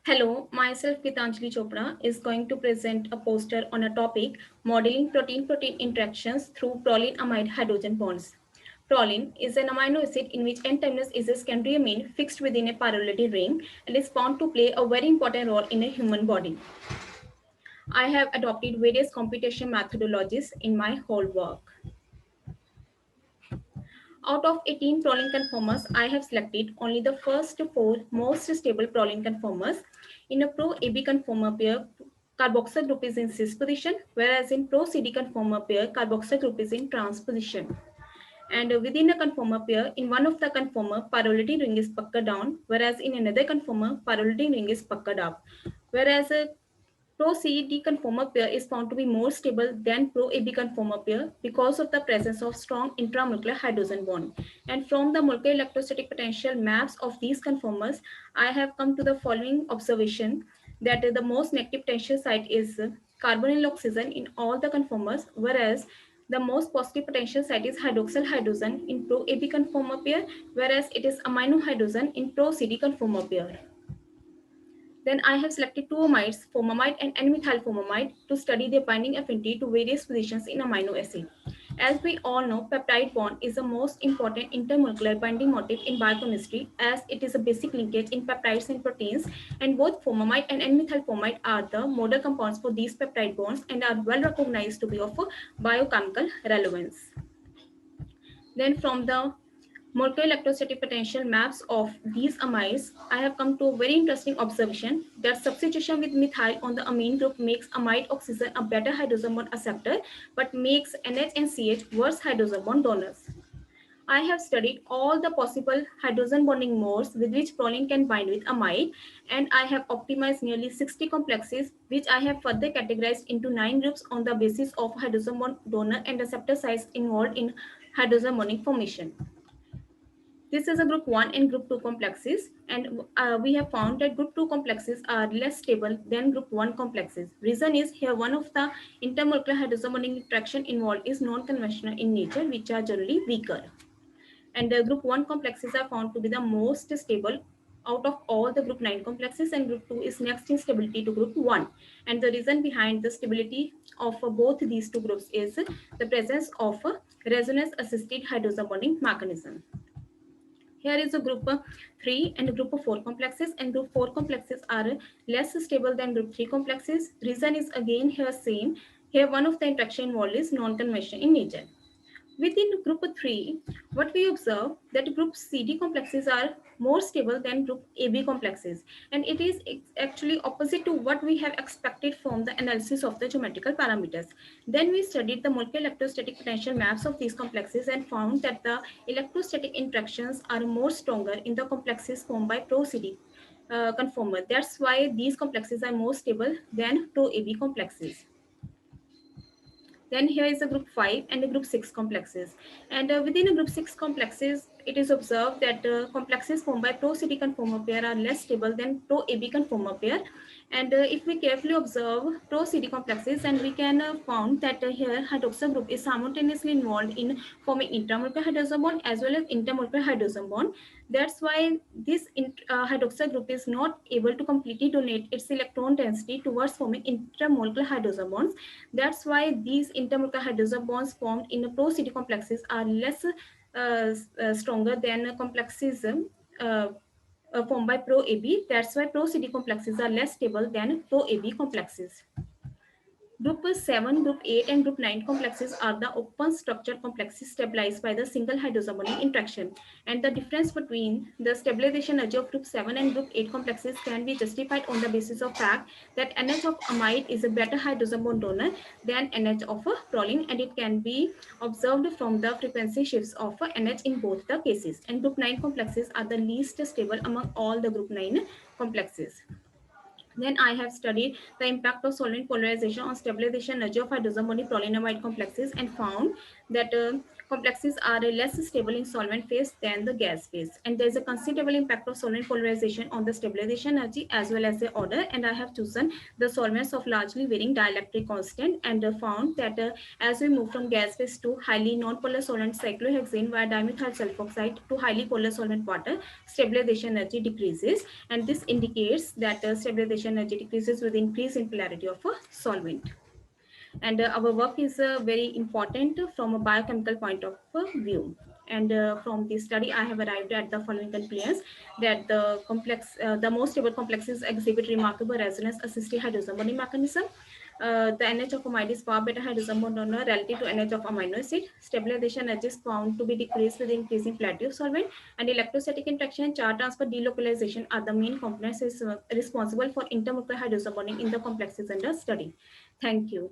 Hello, myself Gitanjali Chopra is going to present a poster on a topic modeling protein-protein interactions through proline-amide hydrogen bonds. Proline is an amino acid in which N-terminus is a secondary amine fixed within a pyrrolidine ring and is found to play a very important role in a human body. I have adopted various computation methodologies in my whole work. Out of 18 proline conformers, I have selected only the first four most stable proline conformers. In a pro-AB conformer pair, carboxyl group is in cis position, whereas in pro-CD conformer pair, carboxyl group is in trans position. And within a conformer pair, in one of the conformer, pyrrolidine ring is puckered down, whereas in another conformer, pyrrolidine ring is puckered up. Whereas a Pro-CD conformer pair is found to be more stable than Pro-AB conformer pair because of the presence of strong intramolecular hydrogen bond. And from the molecular electrostatic potential maps of these conformers, I have come to the following observation that the most negative potential site is carbonyl oxygen in all the conformers, whereas the most positive potential site is hydroxyl hydrogen in Pro-AB conformer pair, whereas it is amino hydrogen in Pro-CD conformer pair. Then I have selected two amides, formamide and N-methylformamide, to study their binding affinity to various positions in amino acid. As we all know, peptide bond is the most important intermolecular binding motif in biochemistry, as it is a basic linkage in peptides and proteins, and both formamide and N-methylformamide are the model compounds for these peptide bonds and are well recognized to be of biochemical relevance. Then from the molecular electrostatic potential maps of these amides, I have come to a very interesting observation that substitution with methyl on the amine group makes amide oxygen a better hydrogen bond acceptor, but makes NH and CH worse hydrogen bond donors. I have studied all the possible hydrogen bonding modes with which proline can bind with amide, and I have optimized nearly 60 complexes, which I have further categorized into 9 groups on the basis of hydrogen bond donor and receptor sites involved in hydrogen bonding formation. This is a group 1 and group 2 complexes, and we have found that group 2 complexes are less stable than group 1 complexes. Reason is here one of the intermolecular hydrogen bonding interaction involved is non-conventional in nature, which are generally weaker. And the group 1 complexes are found to be the most stable out of all the group 9 complexes, and group 2 is next in stability to group 1. And the reason behind the stability of both these two groups is the presence of a resonance assisted hydrogen bonding mechanism. Here is a group 3 and group 4 complexes, and group 4 complexes are less stable than group 3 complexes. Reason is again here same. Here one of the interaction involved is non-conventional in nature. Within group 3, what we observe that group CD complexes are more stable than group AB complexes, and it is actually opposite to what we have expected from the analysis of the geometrical parameters. Then we studied the molecular electrostatic potential maps of these complexes and found that the electrostatic interactions are more stronger in the complexes formed by pro-CD conformer. That's why these complexes are more stable than pro-AB complexes. Then here is a group 5 and a group 6 complexes. And within a group 6 complexes, it is observed that complexes formed by pro-CD conformer pair are less stable than pro-AB conformer pair. And if we carefully observe pro-CD complexes, and we can found that here hydroxyl group is simultaneously involved in forming intramolecular hydrogen bond as well as intermolecular hydrogen bond. That's why this hydroxyl group is not able to completely donate its electron density towards forming intermolecular hydrogen bonds. That's why these intermolecular hydrogen bonds formed in pro-CD complexes are less stronger than complexes formed by pro-AB. That's why pro-CD complexes are less stable than pro-AB complexes. Group 7, Group 8 and Group 9 complexes are the open structure complexes stabilized by the single hydrogen bonding interaction. And the difference between the stabilization energy of Group 7 and Group 8 complexes can be justified on the basis of fact that NH of amide is a better hydrogen bond donor than NH of proline, and it can be observed from the frequency shifts of NH in both the cases. And Group 9 complexes are the least stable among all the Group 9 complexes. Then I have studied the impact of solvent polarization on stabilization energy of hydrogen bonding prolinamide complexes and found that complexes are less stable in solvent phase than the gas phase. And there is a considerable impact of solvent polarization on the stabilization energy as well as the order. And I have chosen the solvents of largely varying dielectric constant, and found that as we move from gas phase to highly non-polar solvent cyclohexane via dimethyl sulfoxide to highly polar solvent water, stabilization energy decreases. And this indicates that stabilization energy decreases with increase in polarity of a solvent. And our work is very important from a biochemical point of view. And from this study, I have arrived at the following conclusions: that the most stable complexes exhibit remarkable resonance-assisted hydrogen bonding mechanism. The NH of amide is far better hydrogen bond donor relative to NH of amino acid. Stabilization energy is found to be decreased with increasing polarity of solvent, and electrostatic interaction and charge transfer delocalization are the main components responsible for intermolecular hydrogen bonding in the complexes under study. Thank you.